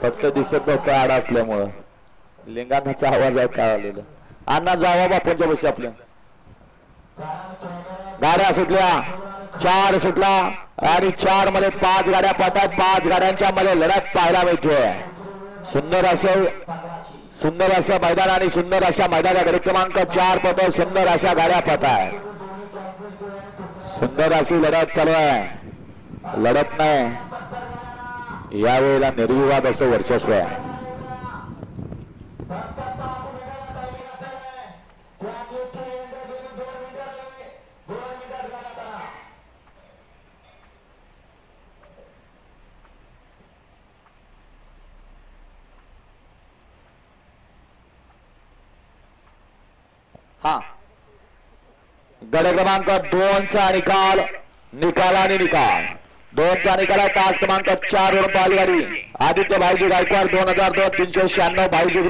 फक्त दिसत नव्हतं आड असल्यामुळं लिंगाणाचा आवाज काय आलेला. अण्णा जावा बापूंच्या बशी आपल्या गाड्या सुटल्या 4 सुटला आणि 4 मध्ये 5 गाड्या पडतात. 5 गाड्यांच्या मध्ये लढत पाहायला मिळतोय. सुंदर असं मैदान आणि सुंदर अशा मैदानाच्या गडी क्रमांक 4 मध्ये सुंदर अशा गाड्या पडतात. सुंदर अशी लढत चालू आहे. लढत नाही यावेळेला निर्विवाद असं वर्चस्व आहे. गड क्रमांक 2चा निकाल निकाल 2चा निकाल तास क्रमांक 4 वरून पाहिली गाडी आदित्य भाईजी गायकवाड 2002 396 भाईजी